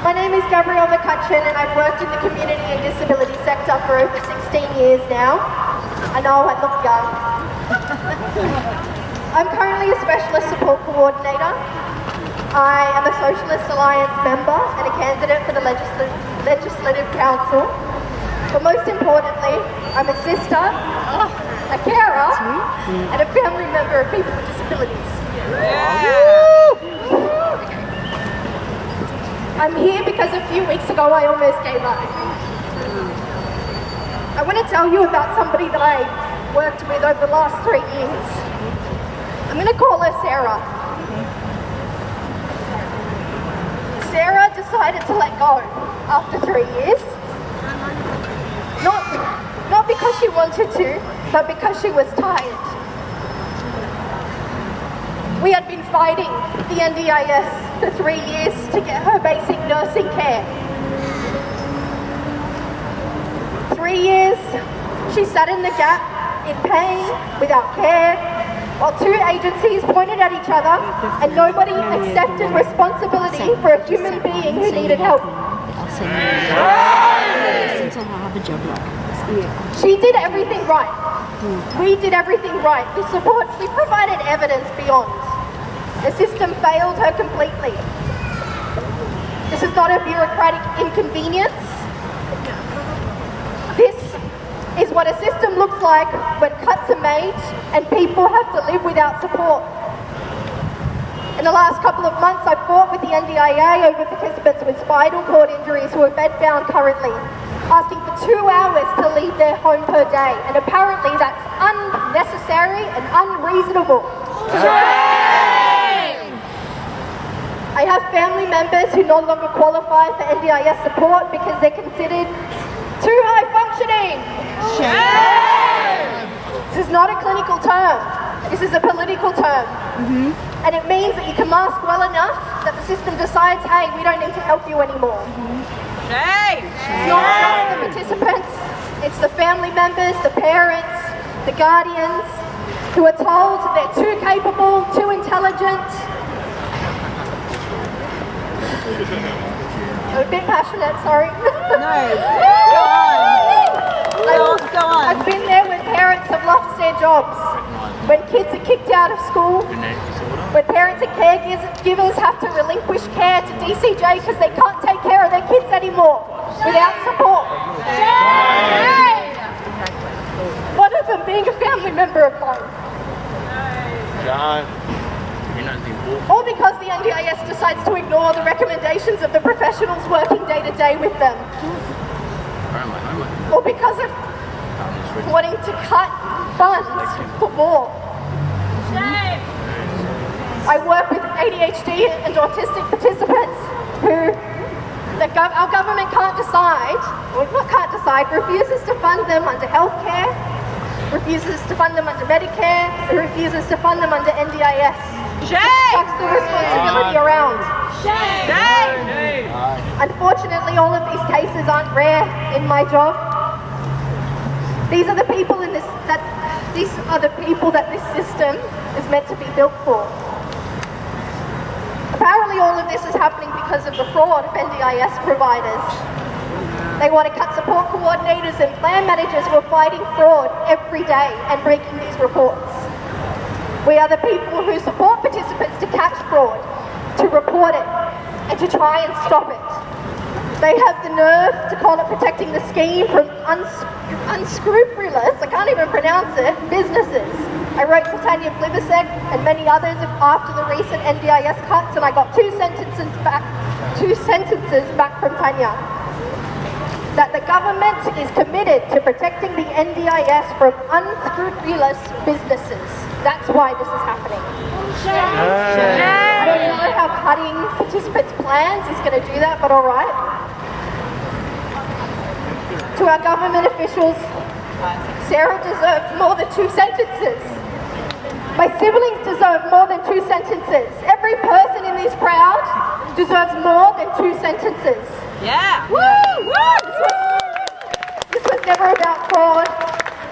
My name is Gabrielle McCutcheon and I've worked in the community and disability sector for over 16 years now. I know I look young. I'm currently a Specialist Support Coordinator. I am a Socialist Alliance member and a candidate for the Legislative Council. But most importantly, I'm a sister, a carer, and a family member of people with disabilities. I'm here because a few weeks ago I almost gave up. I want to tell you about somebody that I worked with over the last 3 years. I'm going to call her Sarah. Sarah decided to let go after 3 years. Not because she wanted to, but because she was tired. We had been fighting the NDIS for 3 years to get her basic nursing care. 3 years, she sat in the gap in pain, without care, while 2 agencies pointed at each other and nobody accepted responsibility for a human being who needed help. She did everything right. We did everything right. We provided evidence beyond. The system failed her completely. This is not a bureaucratic inconvenience. This is what a system looks like when cuts are made and people have to live without support. In the last couple of months, I've fought with the NDIA over participants with spinal cord injuries who are bedbound currently, asking for 2 hours to leave their home per day, and apparently that's unnecessary and unreasonable. I have family members who no longer qualify for NDIS support because they're considered too high functioning. This is not a clinical term, this is a political term. And it means that you can mask well enough that the system decides, hey, we don't need to help you anymore. It's not just the participants, it's the family members, the parents, the guardians, who are told they're too capable, too intelligent. I'm a bit passionate, sorry. No, go on. I've been there when parents have lost their jobs, when kids are kicked out of school, when parents and caregivers have to relinquish care to DCJ because they can't take care of their kids anymore without support. One of them being a family member of mine. All because the NDIS decides to ignore the recommendations of the professionals working day to day with them. Or because of wanting to cut funds for war. I work with ADHD and autistic participants who our government can't decide, or not can't decide, refuses to fund them under healthcare, refuses to fund them under Medicare, refuses to fund them under NDIS. Chucks the responsibility around. Unfortunately, all of these cases aren't rare in my job. These are the people that this system is meant to be built for. Apparently all of this is happening because of the fraud of NDIS providers. They want to cut support coordinators and plan managers who are fighting fraud every day and breaking these reports. We are the people who support participants to catch fraud, to report it, and to try and stop it. They have the nerve to call it protecting the scheme from unscrupulous, I can't even pronounce it, businesses. I wrote to Tanya Blibisek and many others after the recent NDIS cuts, and I got two sentences back from Tanya. That the government is committed to protecting the NDIS from unscrupulous businesses. That's why this is happening. I don't know how cutting participants' plans is going to do that, but all right. To our government officials, Sarah deserved more than 2 sentences. My siblings deserve more than 2 sentences. Every person in this crowd deserves more than 2 sentences. Yeah. Woo! This was never about fraud.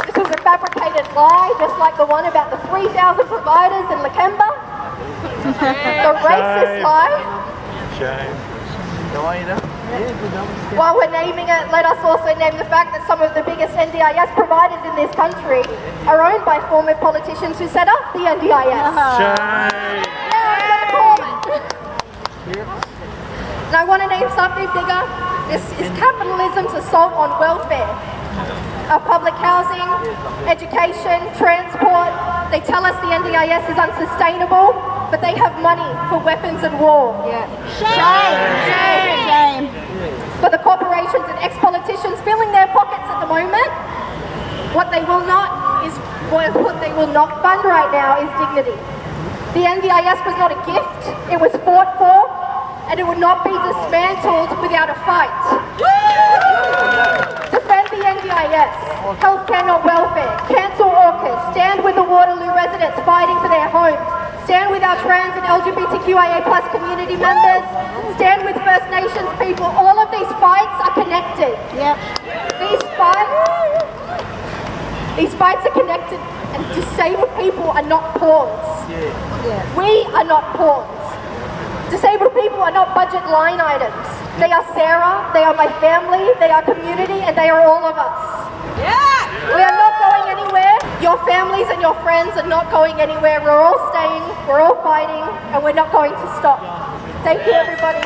This was a fabricated lie, just like the one about the 3,000 providers in Lakemba. The racist lie. While we're naming it, let us also name the fact that some of the biggest NDIS providers in this country are owned by former politicians who set up the NDIS. Yeah, I'm gonna call it. And I want to name something bigger. This is capitalism's assault on welfare. Our public housing, education, transport. They tell us the NDIS is unsustainable, but they have money for weapons and war. Yeah. Shame. For the corporations and ex-politicians filling their pockets at the moment, what they will not fund right now is dignity. The NDIS was not a gift, it was fought for, and it would not be dismantled without a fight. Defend the NDIS, healthcare not welfare, cancel AUKUS, stand with the Waterloo residents fighting for their homes, stand with our trans and LGBTQIA+ community members, stand with First Nations people. All of these fights are connected. Yep. These fights are connected, and disabled people are not pawns. We are not pawns. Disabled people are not budget line items. They are Sarah, they are my family, they are community, and they are all of us. Yeah! We are not going anywhere. Your families and your friends are not going anywhere. We're all staying, we're all fighting, and we're not going to stop. Thank you, everybody.